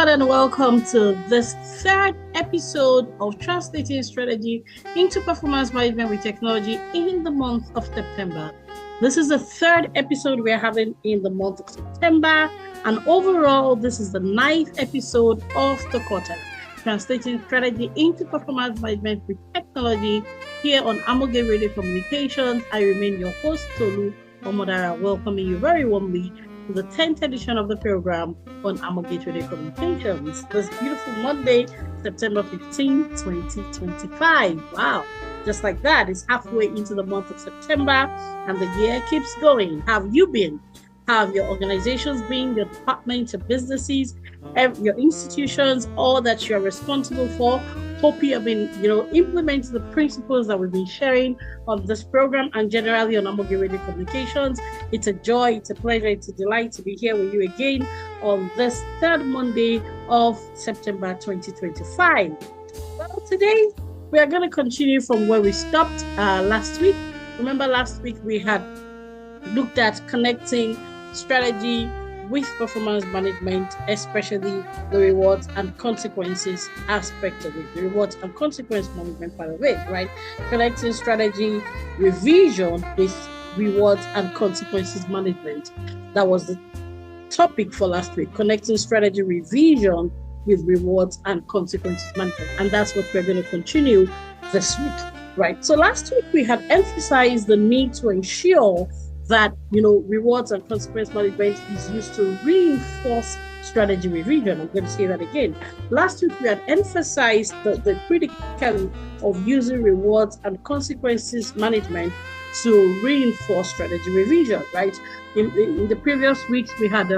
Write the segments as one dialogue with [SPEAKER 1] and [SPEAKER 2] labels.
[SPEAKER 1] And welcome to this third episode of Translating Strategy into Performance Management with Technology in the month of September. This is the third episode we are having in the month of September, and overall, this is the ninth episode of the quarter. Translating Strategy into Performance Management with Technology here on Amoge Radio Communications. I remain your host, Tolu Omodara, welcoming you very warmly to the 10th edition of the program on Amoge Radio Communications. This beautiful Monday, September 15, 2025. Wow, just like that, it's halfway into the month of September and the year keeps going. How have you been? How have your organizations been, your departments, your businesses, your institutions, all that you're responsible for? Hope you have been, implementing the principles that we've been sharing on this program and generally on Amoge Radio Communications. It's a joy, it's a pleasure, it's a delight to be here with you again on this third Monday of September 2025. Well, today we are going to continue from where we stopped last week. Remember, last week we had looked at connecting strategy with performance management, especially the rewards and consequences aspect of it, the rewards and consequence management part of it, right? Connecting strategy revision with rewards and consequences management. That was the topic for last week, connecting strategy revision with rewards and consequences management. And that's what we're going to continue this week, right? So last week we had emphasized the need to ensure that, rewards and consequence management is used to reinforce strategy revision. I'm going to say that again. Last week, we had emphasized the criticality of using rewards and consequences management to reinforce strategy revision, right? In the previous weeks, we had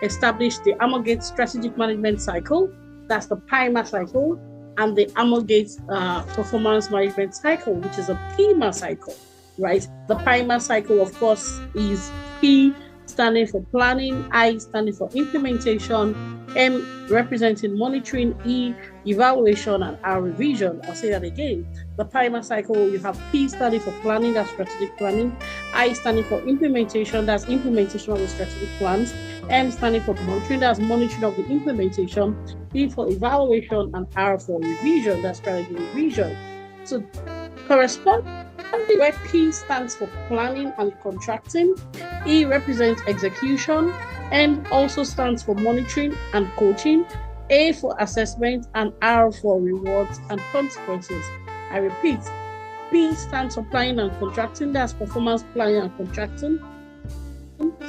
[SPEAKER 1] established the Amoge Strategic Management Cycle, that's the PIMA cycle, and the Amoge Performance Management Cycle, which is a PIMA cycle. Right, the PIMA cycle, of course, is P standing for planning, I standing for implementation, M representing monitoring, E evaluation, and R revision. I'll say that again. The PIMA cycle, you have P standing for planning, that's strategic planning, I standing for implementation, that's implementation of the strategic plans, M standing for monitoring, that's monitoring of the implementation, E for evaluation, and R for revision, that's strategy revision. So corresponding where P stands for planning and contracting, E represents execution, N also stands for monitoring and coaching, A for assessment, and R for rewards and consequences. I repeat, P stands for planning and contracting, that's performance planning and contracting,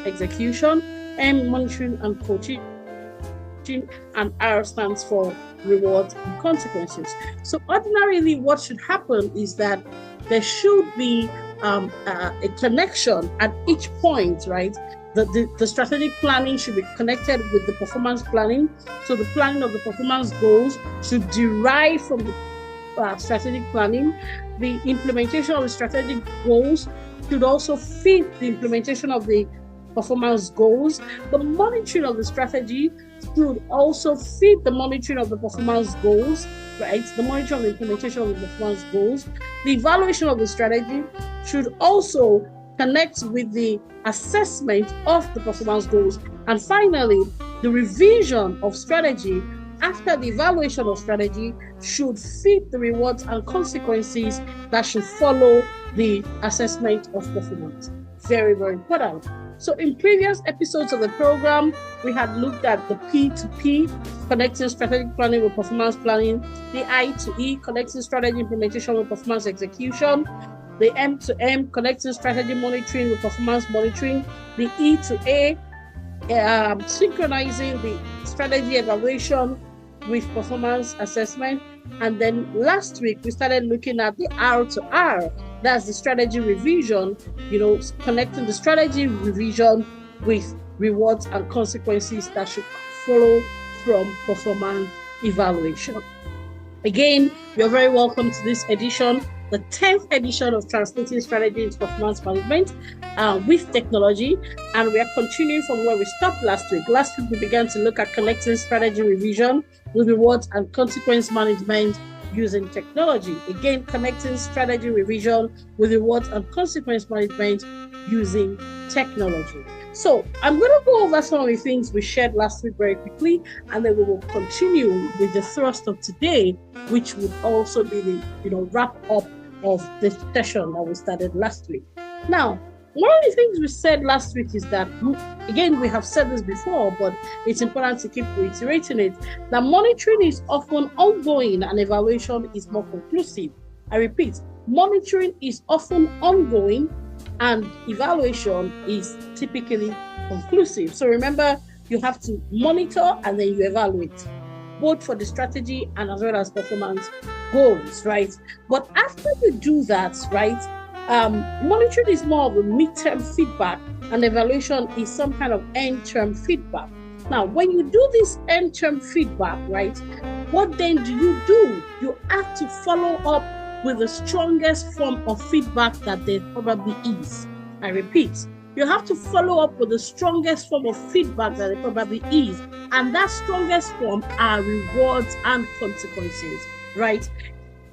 [SPEAKER 1] execution, M monitoring and coaching, and R stands for rewards and consequences. So ordinarily what should happen is that there should be a connection at each point, right? The strategic planning should be connected with the performance planning. So the planning of the performance goals should derive from the strategic planning. The implementation of the strategic goals should also fit the implementation of the performance goals. The monitoring of the strategy should also fit the monitoring of the performance goals, right? The monitoring of the implementation of the performance goals. The evaluation of the strategy should also connect with the assessment of the performance goals. And finally, the revision of strategy after the evaluation of strategy should fit the rewards and consequences that should follow the assessment of performance. Very, very important. So in previous episodes of the program, we had looked at the P to P, connecting strategic planning with performance planning, the I to E, connecting strategy implementation with performance execution, the M to M, connecting strategy monitoring with performance monitoring, the E to A, synchronizing the strategy evaluation with performance assessment. And then last week, we started looking at the R to R. That's the strategy revision, connecting the strategy revision with rewards and consequences that should follow from performance evaluation. Again, you're very welcome to this edition, the 10th edition of Translating Strategy into Performance Management with Technology. And we are continuing from where we stopped last week. Last week, we began to look at connecting strategy revision with rewards and consequence management using technology. Again, connecting strategy revision with rewards and consequence management using technology. So I'm going to go over some of the things we shared last week very quickly, and then we will continue with the thrust of today, which would also be the wrap up of the session that we started last week. Now, one of the things we said last week is that, again, we have said this before, but it's important to keep reiterating it, that monitoring is often ongoing and evaluation is more conclusive. I repeat, monitoring is often ongoing and evaluation is typically conclusive. So remember, you have to monitor and then you evaluate, both for the strategy and as well as performance goals, right? But after you do that, right, monitoring is more of a midterm feedback and evaluation is some kind of end-term feedback. Now, when you do this end-term feedback, right, what then do? You have to follow up with the strongest form of feedback that there probably is. I repeat, you have to follow up with the strongest form of feedback that there probably is. And that strongest form are rewards and consequences, right?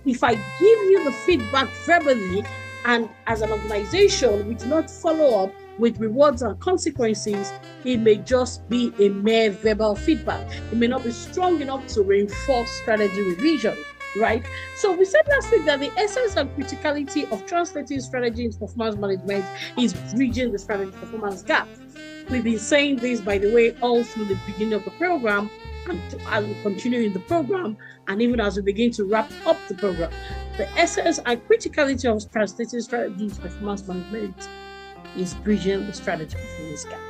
[SPEAKER 1] If I give you the feedback verbally, and as an organization, we do not follow up with rewards and consequences, it may just be a mere verbal feedback. It may not be strong enough to reinforce strategy revision, right? So we said last week that the essence and criticality of translating strategy into performance management is bridging the strategy performance gap. We've been saying this, by the way, all through the beginning of the program, and as we continue in the program, and even as we begin to wrap up the program. The essence and criticality of translating strategy into performance management is bridging the strategy performance gap.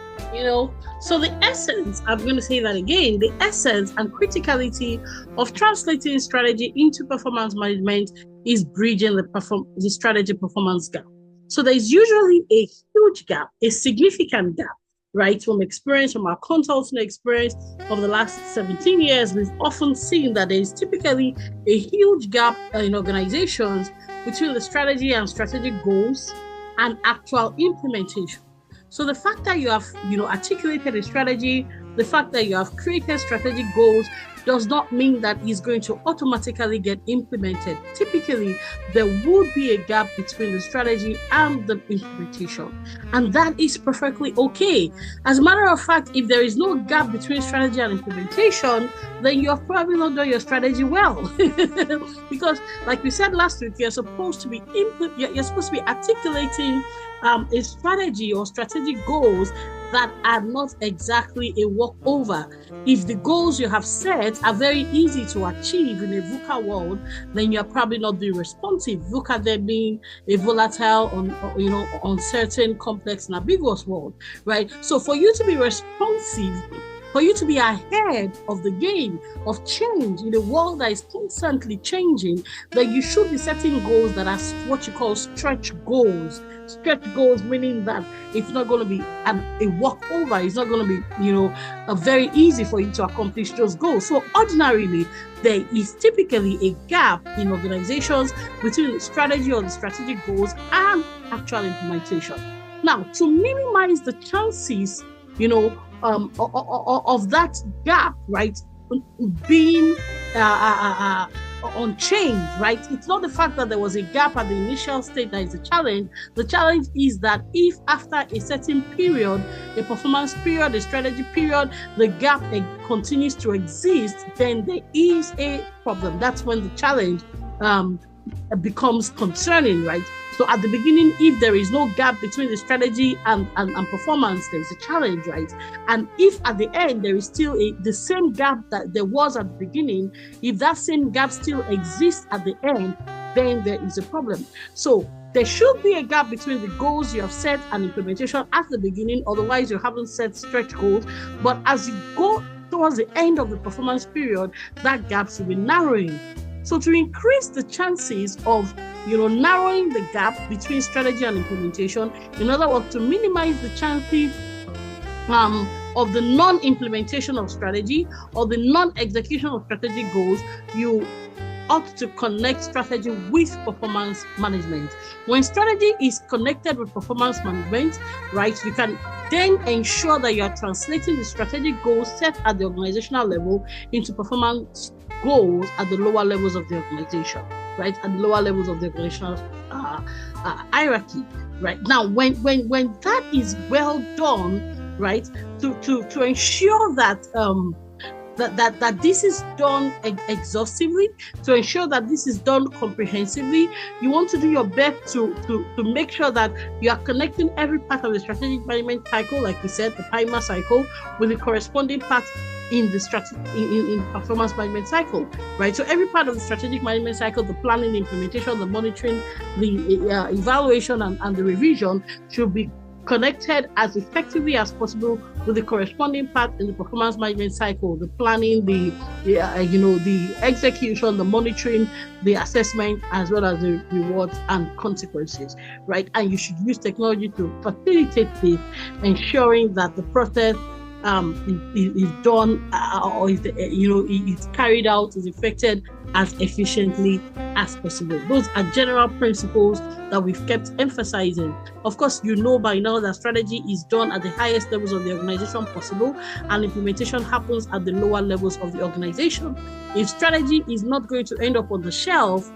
[SPEAKER 1] So the essence, I'm going to say that again, the essence and criticality of translating strategy into performance management is bridging the strategy performance gap. So there's usually a huge gap, a significant gap, right? From our consulting experience of the last 17 years, we've often seen that there is typically a huge gap in organizations between the strategy and strategic goals and actual implementation. So the fact that you have, articulated a strategy, the fact that you have created strategic goals does not mean that it's going to automatically get implemented. Typically, there would be a gap between the strategy and the implementation, and that is perfectly okay. As a matter of fact, if there is no gap between strategy and implementation, then you have probably not done your strategy well. Because, like we said last week, you're supposed to be articulating a strategy or strategic goals that are not exactly a walkover. If the goals you have set are very easy to achieve in a VUCA world, then you're probably not being responsive. VUCA then being a volatile, uncertain, complex, and ambiguous world, right? So for you to be responsive, for you to be ahead of the game of change in a world that is constantly changing, then you should be setting goals that are what you call stretch goals. Stretch goals meaning that it's not going to be a walkover. It's not going to be, very easy for you to accomplish those goals. So ordinarily, there is typically a gap in organizations between the strategy or the strategic goals and actual implementation. Now, to minimize the chances, of that gap, right, being unchanged, right? It's not the fact that there was a gap at the initial state that is the challenge. The challenge is that if after a certain period, a performance period, a strategy period, the gap continues to exist, then there is a problem. That's when the challenge becomes concerning, right? So at the beginning, if there is no gap between the strategy and performance, there is a challenge, right? And if at the end, there is still the same gap that there was at the beginning, if that same gap still exists at the end, then there is a problem. So there should be a gap between the goals you have set and implementation at the beginning, otherwise you haven't set stretch goals. But as you go towards the end of the performance period, that gap will be narrowing. So to increase the chances of narrowing the gap between strategy and implementation, in other words, to minimize the chances of the non-implementation of strategy or the non-execution of strategic goals, you ought to connect strategy with performance management. When strategy is connected with performance management, right, you can then ensure that you are translating the strategic goals set at the organizational level into performance goals at the lower levels of the organization, right? At the lower levels of the organizational hierarchy, right? Now, when that is well done, right, to ensure that that this is done exhaustively, to ensure that this is done comprehensively, you want to do your best to make sure that you are connecting every part of the strategic management cycle, like we said, the PIMA cycle, with the corresponding part in the in performance management cycle, right? So every part of the strategic management cycle, the planning, the implementation, the monitoring, the evaluation, and the revision should be connected as effectively as possible with the corresponding part in the performance management cycle, the planning, the execution, the monitoring, the assessment, as well as the rewards and consequences, right? And you should use technology to facilitate this, ensuring that the process is done or is carried out, is effected as efficiently as possible. Those are general principles that we've kept emphasizing. Of course, you know by now that strategy is done at the highest levels of the organization possible, and implementation happens at the lower levels of the organization. If strategy is not going to end up on the shelf,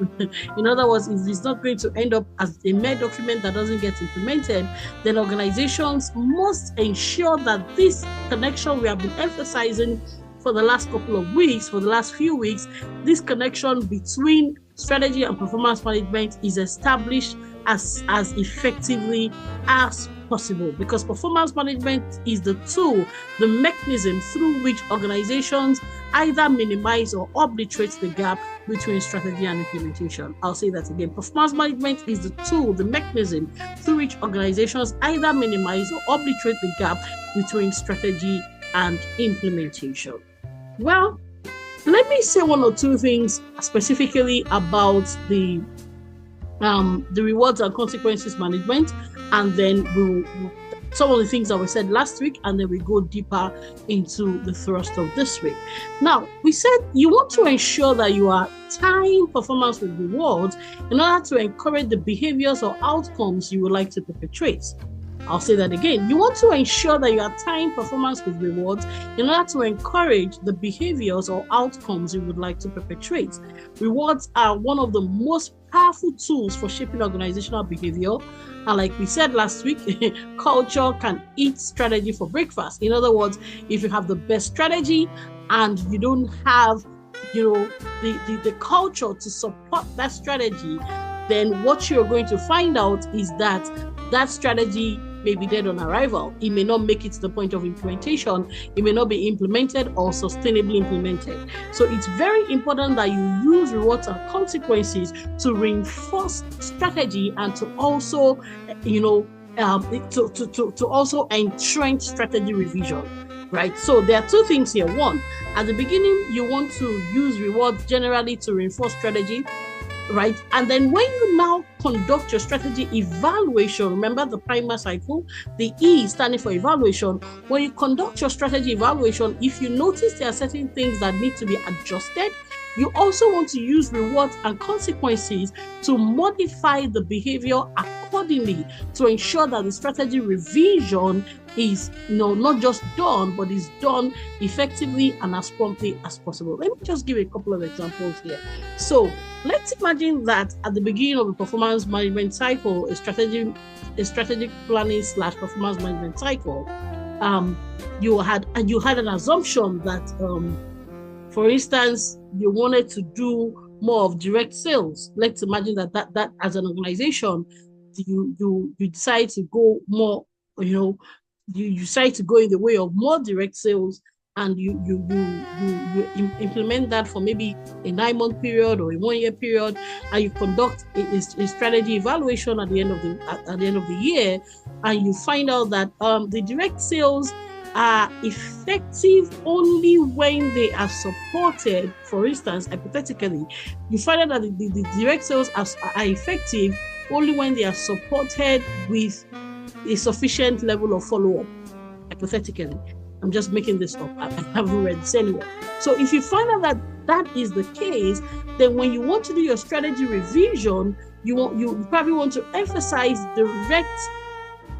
[SPEAKER 1] in other words, if it's not going to end up as a mere document that doesn't get implemented, then organizations must ensure that this connection we have been emphasizing for the last couple of weeks, for the last few weeks, this connection between strategy and performance management is established as effectively as possible, because performance management is the tool, the mechanism through which organizations either minimize or obliterate the gap between strategy and implementation. I'll say that again. Performance management is the tool, the mechanism through which organizations either minimize or obliterate the gap between strategy and implementation. Well, let me say one or two things specifically about the rewards and consequences management, and then we'll some of the things that we said last week, and then we go deeper into the thrust of this week. Now, we said you want to ensure that you are tying performance with rewards in order to encourage the behaviors or outcomes you would like to perpetrate. I'll say that again. You want to ensure that you are tying performance with rewards in order to encourage the behaviors or outcomes you would like to perpetrate. Rewards are one of the most powerful tools for shaping organizational behavior. And like we said last week, culture can eat strategy for breakfast. In other words, if you have the best strategy and you don't have, the culture to support that strategy, then what you're going to find out is that strategy may be dead on arrival. It may not make it to the point of implementation. It may not be implemented or sustainably implemented. So it's very important that you use rewards and consequences to reinforce strategy and to also, to also entrench strategy revision, right? So there are two things here. One, at the beginning, you want to use rewards generally to reinforce strategy, right? And then when you now conduct your strategy evaluation, remember the PIMA cycle, the E standing for evaluation. When you conduct your strategy evaluation, if you notice there are certain things that need to be adjusted, you also want to use rewards and consequences to modify the behavior accordingly to ensure that the strategy revision is not just done, but is done effectively and as promptly as possible. Let me just give a couple of examples here. So let's imagine that at the beginning of a performance management cycle, a strategic planning / performance management cycle, you had an assumption that, for instance, you wanted to do more of direct sales. Let's imagine that as an organization, you decide to go more, you decide to go in the way of more direct sales, and you implement that for maybe a 9-month period or a 1-year period, and you conduct a strategy evaluation at the end of the year, and you find out that the direct sales are effective only when they are supported. For instance, hypothetically, you find out that the direct sales are effective only when they are supported with a sufficient level of follow-up. Hypothetically, I'm just making this up. I haven't read this anywhere. So if you find out that that is the case, then when you want to do your strategy revision, you probably want to emphasize direct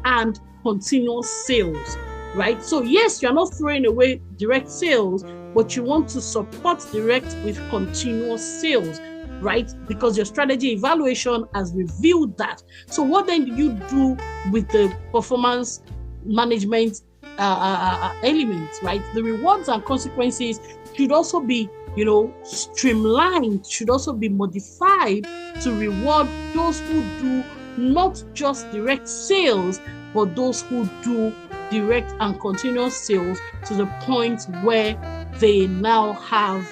[SPEAKER 1] and continuous sales. Right? So yes, you're not throwing away direct sales, but you want to support direct with continuous sales, right? Because your strategy evaluation has revealed that. So what then do you do with the performance management elements, right? The rewards and consequences should also be, streamlined, should also be modified to reward those who do not just direct sales, but those who do direct and continuous sales to the point where they now have,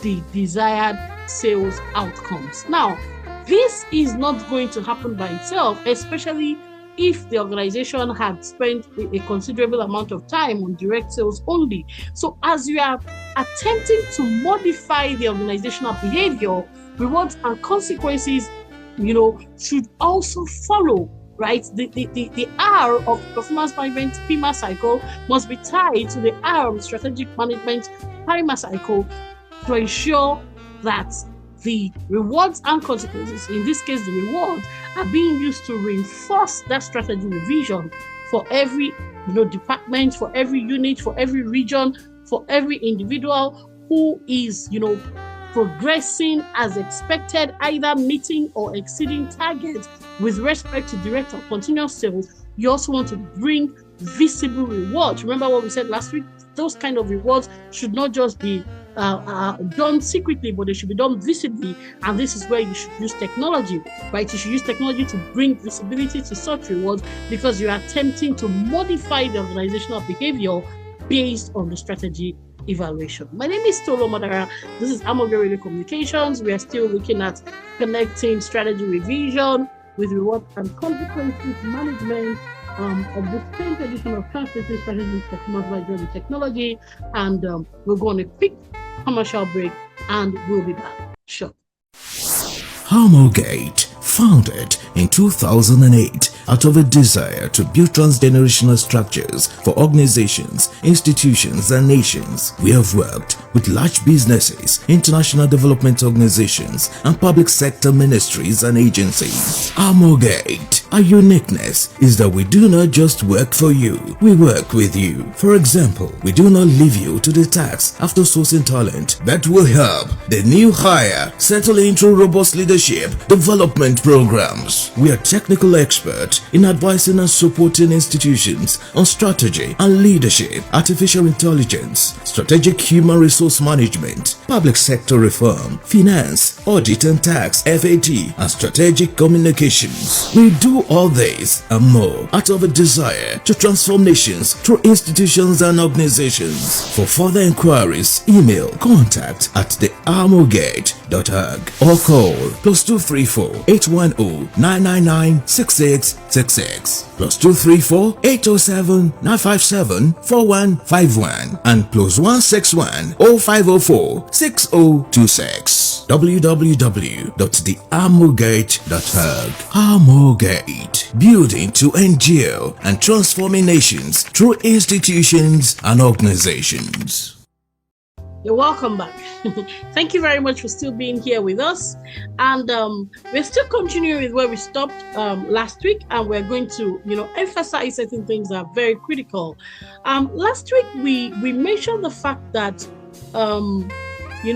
[SPEAKER 1] the desired sales outcomes. Now, this is not going to happen by itself, especially if the organization had spent a considerable amount of time on direct sales only. So as you are attempting to modify the organizational behavior, rewards and consequences, should also follow, right? The R of performance management PMA cycle must be tied to the R of strategic management PARIMA cycle to ensure that the rewards and consequences, in this case the rewards, are being used to reinforce that strategy revision for every department, for every unit, for every region, for every individual who is progressing as expected, either meeting or exceeding targets with respect to direct or continuous sales. You also want to bring visible rewards. Remember what we said last week? Those kind of rewards should not just be done secretly, but they should be done visibly. And this is where you should use technology, right? You should use technology to bring visibility to such rewards, because you are attempting to modify the organizational behavior based on the strategy evaluation. My name is Tolu Madara. This is Amoge Radio Communications. We are still looking at connecting strategy revision with reward and consequences management of the 10th edition of Translating Strategy Performance Management with Technology. And we'll go on a quick commercial break and we'll be back. Sure.
[SPEAKER 2] Harmogate, founded in 2008 out of a desire to build transgenerational structures for organizations, institutions, and nations. We have worked with large businesses, international development organizations, and public sector ministries and agencies. Harmogate, our uniqueness is that we do not just work for you, we work with you. For example, we do not leave you to the task after sourcing talent that will help the new hire settle into robust leadership development programs. We are technical experts in advising and supporting institutions on strategy and leadership, artificial intelligence, strategic human resource management, public sector reform, finance, audit and tax, FAT, and strategic communications. We do all this and more out of a desire to transform nations through institutions and organizations. For further inquiries, email contact@theharmogate.org or call +234 810 999 6666, +234 807 957 4151, and +161 0504 6026. www.theharmogate.org. Harmogate, building to endure and transforming nations through institutions and organizations.
[SPEAKER 1] You're welcome back. Thank you very much for still being here with us. And we're still continuing with where we stopped last week, and we're going to, emphasize certain things that are very critical. Last week we mentioned the fact that you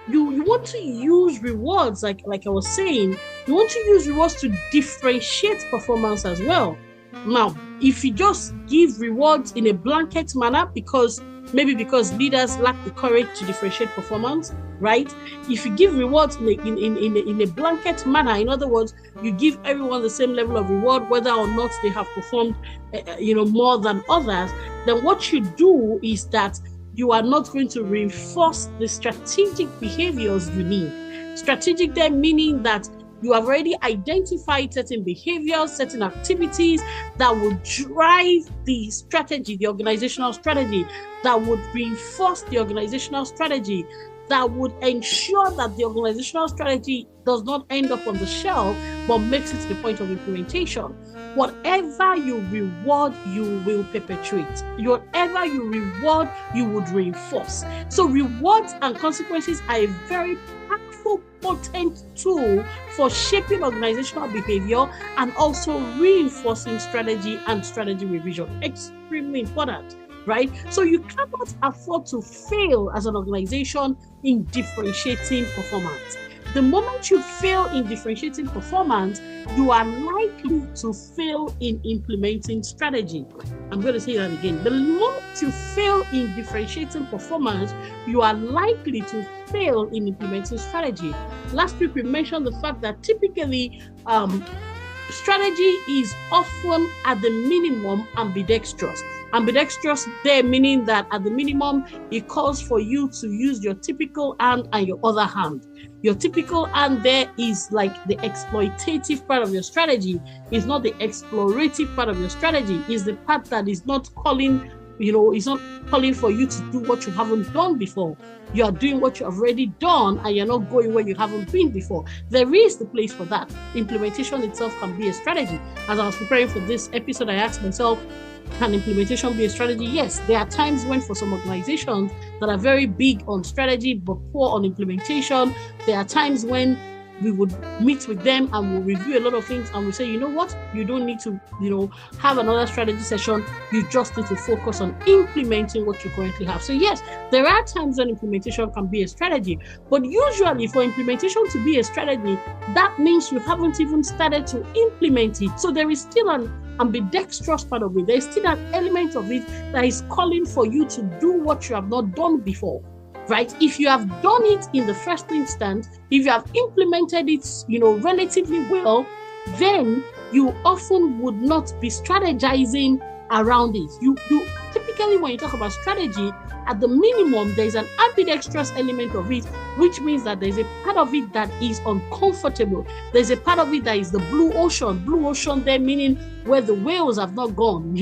[SPEAKER 1] want to use rewards, like I was saying, you want to use rewards to differentiate performance as well. Now, if you just give rewards in a blanket manner because leaders lack the courage to differentiate performance, right? If you give rewards in a blanket manner, in other words, you give everyone the same level of reward, whether or not they have performed, more than others, then what you do is that you are not going to reinforce the strategic behaviors you need. Strategic there meaning that you have already identified certain behaviors, certain activities that would drive the strategy, the organizational strategy, that would reinforce the organizational strategy, that would ensure that the organizational strategy does not end up on the shelf, but makes it to the point of implementation. Whatever you reward, you will perpetuate. Whatever you reward, you would reinforce. So rewards and consequences are a very powerful, potent tool for shaping organizational behavior and also reinforcing strategy and strategy revision. Extremely important. right? So you cannot afford to fail as an organization in differentiating performance. The moment you fail in differentiating performance, you are likely to fail in implementing strategy. I'm going to say that again. The moment you fail in differentiating performance, you are likely to fail in implementing strategy. Last week, we mentioned the fact that typically strategy is often at the minimum ambidextrous. Ambidextrous there meaning that at the minimum, it calls for you to use your typical hand and your other hand. Your typical hand there is like the exploitative part of your strategy. It's not the explorative part of your strategy. It's the part that is not calling, it's not calling for you to do what you haven't done before. You are doing what you have already done and you're not going where you haven't been before. There is the place for that. Implementation itself can be a strategy. As I was preparing for this episode, I asked myself, can implementation be a strategy? Yes, there are times when for some organizations that are very big on strategy but poor on implementation, there are times when we would meet with them and we'll review a lot of things and we say, you know what, you don't need to, have another strategy session. You just need to focus on implementing what you currently have. So yes, there are times when implementation can be a strategy, but usually for implementation to be a strategy, that means you haven't even started to implement it. So there is still an ambidextrous part of it. There's still an element of it that is calling for you to do what you have not done before. Right? If you have done it in the first instance, if you have implemented it, relatively well, then you often would not be strategizing around it. You typically, when you talk about strategy, at the minimum, there's an ambidextrous element of it, which means that there's a part of it that is uncomfortable. There's a part of it that is the blue ocean. Blue ocean there meaning where the whales have not gone.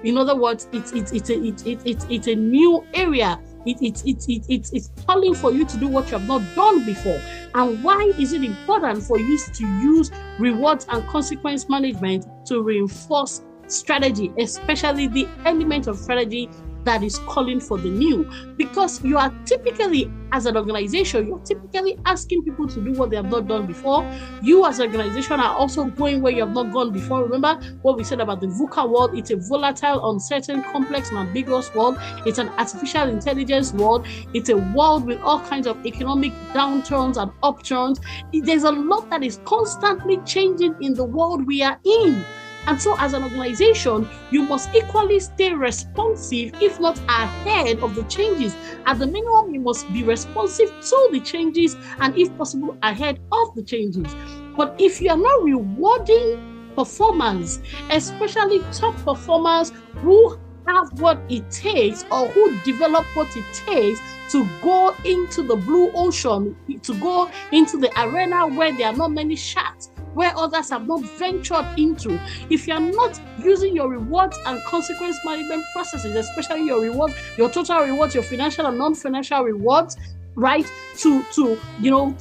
[SPEAKER 1] In other words, it's a new area. It's calling for you to do what you have not done before. And why is it important for you to use rewards and consequence management to reinforce strategy, especially the element of strategy that is calling for the new? Because you are typically, as an organization, you're typically asking people to do what they have not done before. You as an organization are also going where you have not gone before. Remember what we said about the VUCA world? It's a volatile, uncertain, complex, and ambiguous world. It's an artificial intelligence world. It's a world with all kinds of economic downturns and upturns. There's a lot that is constantly changing in the world we are in. And so as an organization, you must equally stay responsive, if not ahead of the changes. At the minimum, you must be responsive to the changes and if possible, ahead of the changes. But if you are not rewarding performance, especially top performers who have what it takes or who develop what it takes to go into the blue ocean, to go into the arena where there are not many sharks, where others have not ventured into. If you are not using your rewards and consequence management processes, especially your rewards, your total rewards, your financial and non-financial rewards, right, to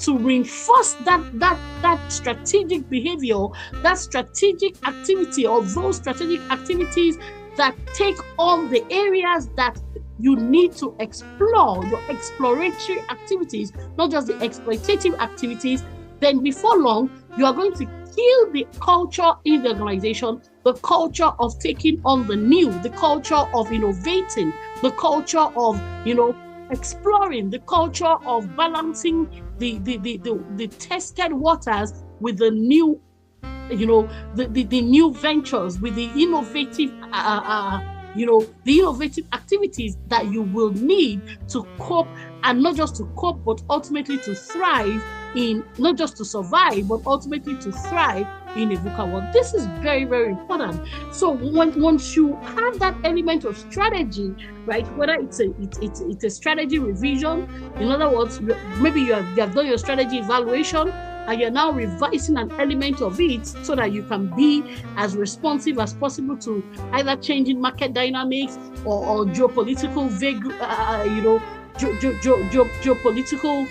[SPEAKER 1] reinforce that strategic behavior, that strategic activity, or those strategic activities that take on the areas that you need to explore, your exploratory activities, not just the exploitative activities, then before long, you are going to kill the culture in the organization, the culture of taking on the new, the culture of innovating, the culture of, exploring, the culture of balancing the tested waters with the new, the new ventures, with the innovative, the innovative activities that you will need to cope, and not just to cope, but ultimately to thrive in, not just to survive, but ultimately to thrive in a VUCA world. This is very, very important. So once you have that element of strategy, right, whether it's a strategy revision, in other words, maybe you have done your strategy evaluation, and you're now revising an element of it so that you can be as responsive as possible to either changing market dynamics or geopolitical geopolitical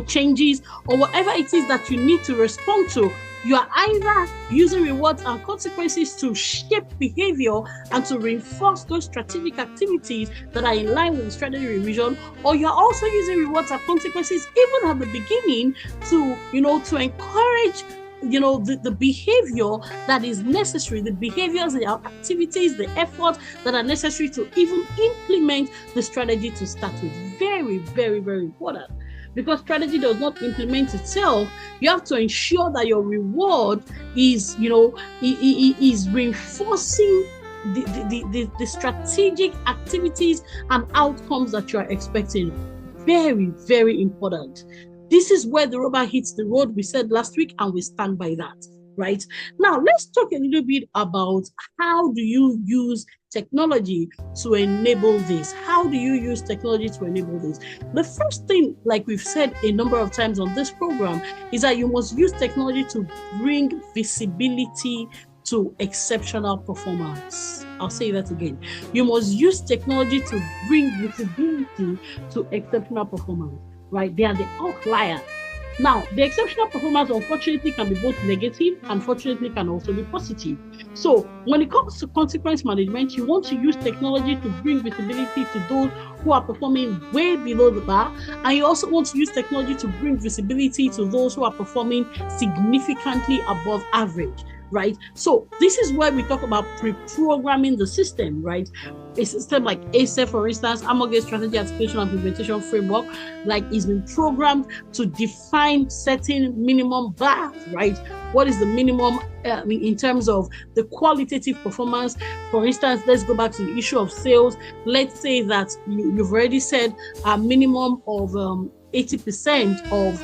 [SPEAKER 1] changes, or whatever it is that you need to respond to. You are either using rewards and consequences to shape behavior and to reinforce those strategic activities that are in line with the strategy revision, or you're also using rewards and consequences even at the beginning to encourage the behavior that is necessary, the behaviors, the activities, the effort that are necessary to even implement the strategy to start with. Very, very, very important. Because strategy does not implement itself, you have to ensure that your reward is, is reinforcing the strategic activities and outcomes that you are expecting. Very, very important. This is where the rubber hits the road, we said last week, and we stand by that, right? Now, let's talk a little bit about how do you use technology to enable this? How do you use technology to enable this? The first thing, like we've said a number of times on this program, is that you must use technology to bring visibility to exceptional performance. I'll say that again. You must use technology to bring visibility to exceptional performance, right? They are the outlier. Now, the exceptional performance, unfortunately, can be both negative, unfortunately, can also be positive. So, when it comes to consequence management, you want to use technology to bring visibility to those who are performing way below the bar, and you also want to use technology to bring visibility to those who are performing significantly above average. Right? So this is where we talk about pre-programming the system, right? A system like ACEF, for instance, Amage Strategy Articulation and Implementation Framework, like is been programmed to define certain minimum bars, right? What is the minimum in terms of the qualitative performance? For instance, let's go back to the issue of sales. Let's say that you've already said a minimum of 80% of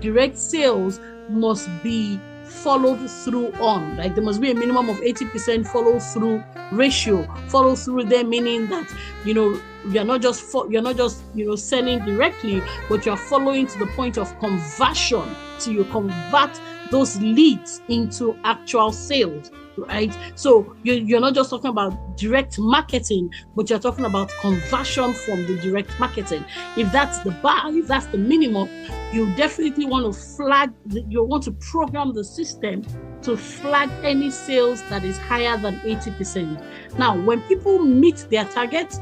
[SPEAKER 1] direct sales must be followed through on. Like there must be a minimum of 80% follow through ratio. Follow through there meaning that you're not just selling directly, but you're following to the point of conversion. So you convert those leads into actual sales. Right? So you're not just talking about direct marketing, but you're talking about conversion from the direct marketing. If that's the bar, if that's the minimum, you definitely want to you want to program the system to flag any sales that is higher than 80%. Now, when people meet their targets,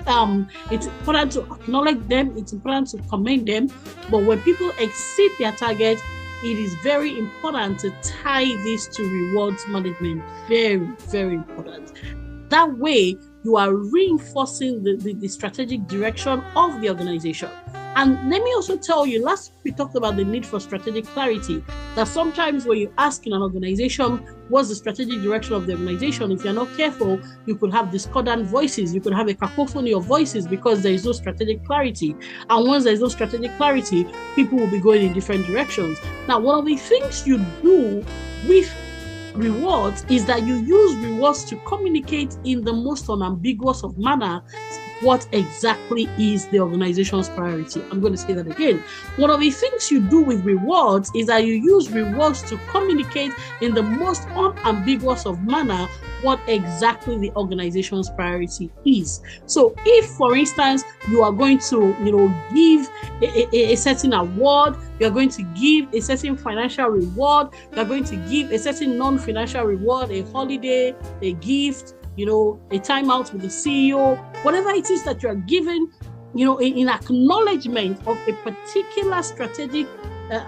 [SPEAKER 1] it's important to acknowledge them, it's important to commend them, but when people exceed their target, it is very important to tie this to rewards management. Very, very important. That way, you are reinforcing the strategic direction of the organization. And let me also tell you, last week we talked about the need for strategic clarity, that sometimes when you ask in an organization, what's the strategic direction of the organization, if you're not careful, you could have discordant voices, you could have a cacophony of voices because there is no strategic clarity. And once there's no strategic clarity, people will be going in different directions. Now, one of the things you do with rewards is that you use rewards to communicate in the most unambiguous of manner what exactly is the organization's priority. I'm going to say that again. One of the things you do with rewards is that you use rewards to communicate in the most unambiguous of manner what exactly the organization's priority is. So if, for instance, you are going to, give a certain award, you're going to give a certain financial reward, you're going to give a certain non-financial reward, a holiday, a gift, a timeout with the CEO, whatever it is that you are given, in acknowledgement of a particular strategic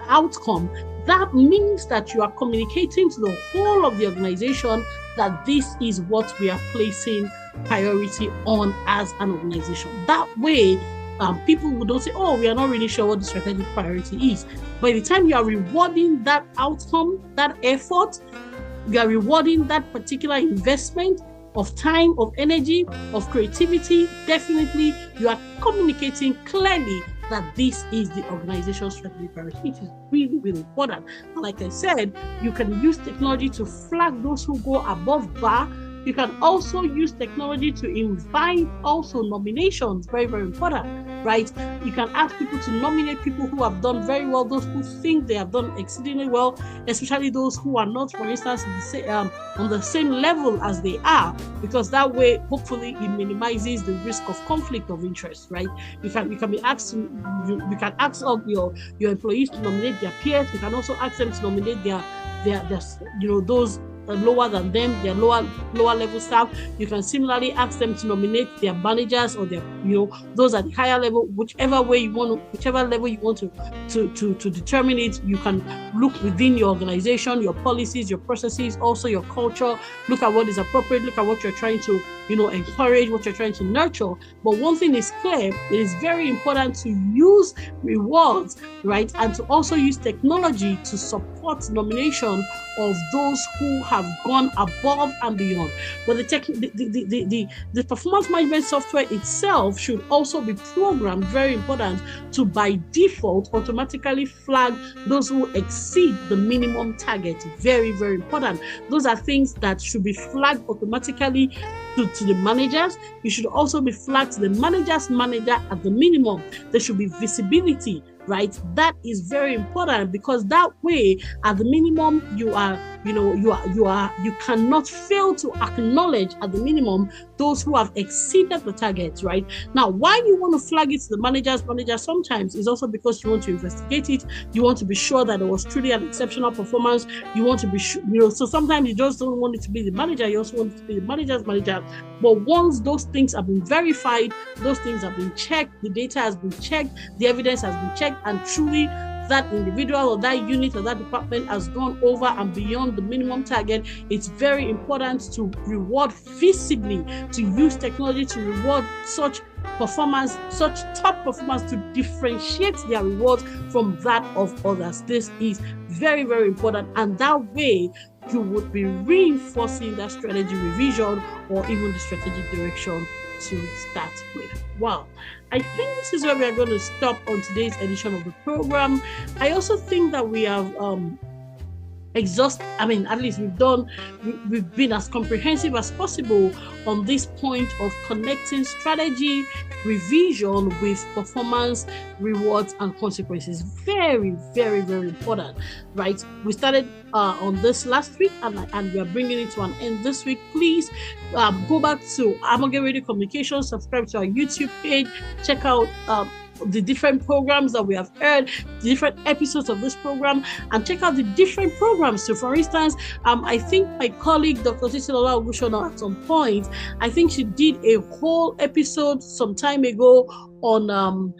[SPEAKER 1] outcome, that means that you are communicating to the whole of the organization that this is what we are placing priority on as an organization. That way, people would not say, oh, we are not really sure what the strategic priority is. By the time you are rewarding that outcome, that effort, you are rewarding that particular investment of time, of energy, of creativity, definitely you are communicating clearly that this is the organization's strategic priority. It is really, really important. And like I said, you can use technology to flag those who go above bar. You can also use technology to invite also nominations, very, very important, right? You can ask people to nominate people who have done very well, those who think they have done exceedingly well, especially those who are not, for instance, on the same level as they are, because that way, hopefully, it minimizes the risk of conflict of interest, right? You can be asked, you can ask of your employees to nominate their peers. You can also ask them to nominate their those lower than them, their lower level staff. You can similarly ask them to nominate their managers or their, those at the higher level, whichever level you want to determine it. You can look within your organization, your policies, your processes, also your culture. Look at what is appropriate. Look at what you're trying to, encourage, what you're trying to nurture. But one thing is clear: it is very important to use rewards, right, and to also use technology to support nomination of those who have gone above and beyond. But the performance management software itself should also be programmed, very important, to by default automatically flag those who exceed the minimum target. Very, very important. Those are things that should be flagged automatically to the managers. You should also be flagged to the manager's manager at the minimum. There should be visibility, right? That is very important, because that way, at the minimum, you cannot fail to acknowledge at the minimum those who have exceeded the target, right? Now, why you want to flag it to the manager sometimes is also because you want to investigate it. You want to be sure that it was truly an exceptional performance. You want to be sure, so sometimes you just don't want it to be the manager. You also want it to be the manager's manager. But once those things have been verified, those things have been checked, the data has been checked, the evidence has been checked, and truly that individual or that unit or that department has gone over and beyond the minimum target, it's very important to reward visibly, to use technology to reward such performance, such top performance, to differentiate their rewards from that of others. This is very, very important, and that way you would be reinforcing that strategy revision or even the strategic direction to start with. Wow. I think this is where we are going to stop on today's edition of the program. I also think that we have at least we've been as comprehensive as possible on this point of connecting strategy revision with performance, rewards, and consequences. Very, very, very important, right? We started on this last week, and we are bringing it to an end this week. Please go back to Amoge Radio Communications, subscribe to our YouTube page, check out the different programs that we have heard, the different episodes of this program, and check out the different programs. So, for instance, I think my colleague, Dr. Titilola Ogunsona, at some point, I think she did a whole episode some time ago on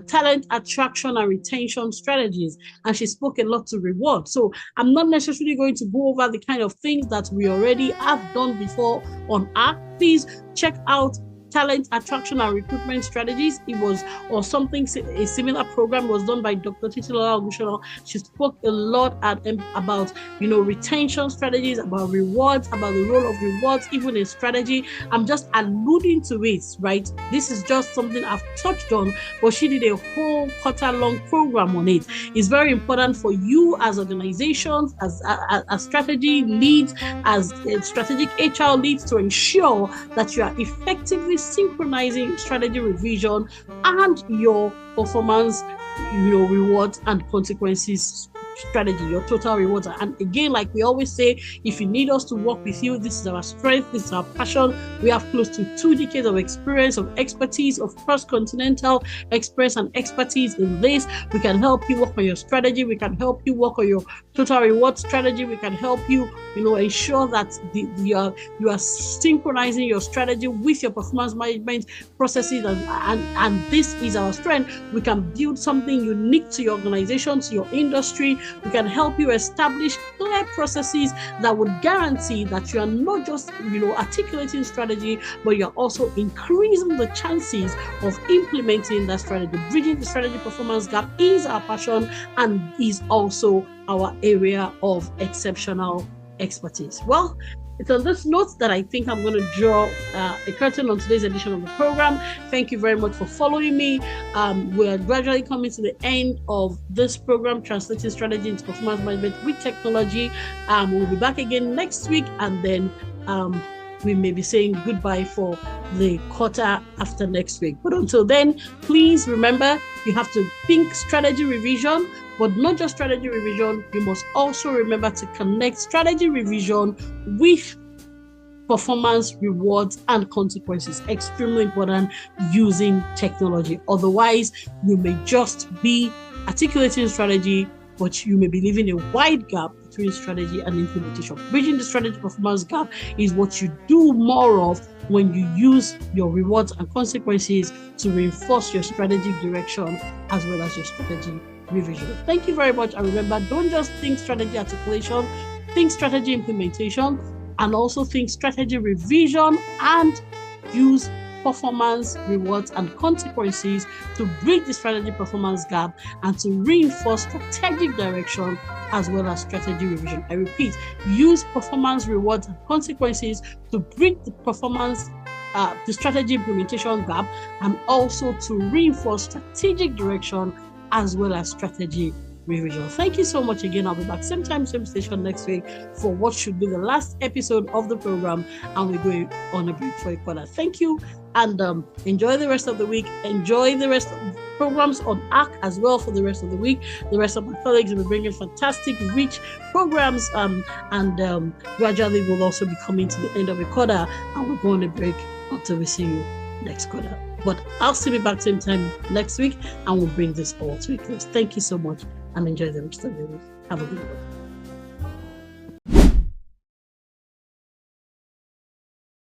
[SPEAKER 1] talent attraction and retention strategies, and she spoke a lot to reward. So I'm not necessarily going to go over the kind of things that we already have done before on ARC. Please check out talent attraction and recruitment strategies. It was, or something, a similar program was done by Dr. Titilola Ogunsona. She spoke a lot about retention strategies, about rewards, about the role of rewards, even in strategy. I'm just alluding to it, right? This is just something I've touched on, but she did a whole quarter-long program on it. It's very important for you as organizations, as strategy leads, as strategic HR leads, to ensure that you are effectively synchronizing strategy revision and your performance, rewards and consequences strategy, your total rewards. And again, like we always say, if you need us to work with you, this is our strength, this is our passion. We have close to 2 decades of experience, of expertise, of cross-continental experience and expertise in this. We can help you work on your strategy. We can help you work on your total reward strategy. We can help you, ensure that you are synchronizing your strategy with your performance management processes. And this is our strength. We can build something unique to your organization, to your industry. We can help you establish clear processes that would guarantee that you are not just, articulating strategy, but you're also increasing the chances of implementing that strategy. Bridging the strategy performance gap is our passion and is also our area of exceptional expertise. Well, it's on this note that I think I'm going to draw a curtain on today's edition of the program. Thank you very much for following me. We're gradually coming to the end of this program, Translating Strategy into Performance Management with Technology. We'll be back again next week, and then we may be saying goodbye for the quarter after next week. But until then, please remember, you have to think strategy revision, but not just strategy revision. You must also remember to connect strategy revision with performance, rewards, and consequences. Extremely important, using technology. Otherwise, you may just be articulating strategy, but you may be leaving a wide gap between strategy and implementation. Bridging the strategy performance gap is what you do more of when you use your rewards and consequences to reinforce your strategic direction as well as your strategy revision. Thank you very much. And remember, don't just think strategy articulation, think strategy implementation, and also think strategy revision, and use performance, rewards, and consequences to bridge the strategy performance gap and to reinforce strategic direction as well as strategy revision. I repeat, use performance, rewards, and consequences to bridge the performance, the strategy implementation gap, and also to reinforce strategic direction as well as strategy revision. Thank you so much again. I'll be back same time, same station next week for what should be the last episode of the program, and we're going on a break for a quarter. Thank you, and enjoy the rest of the week. Enjoy the rest of the programs on ARC as well for the rest of the week. The rest of my colleagues will be bringing fantastic, rich programs, and gradually we'll also be coming to the end of a quarter, and we're going on a break until we see you next quarter. But I'll still be back same time next week, and we'll bring this all to a close. Thank you so much, and enjoy the rest of the week. Have a good one.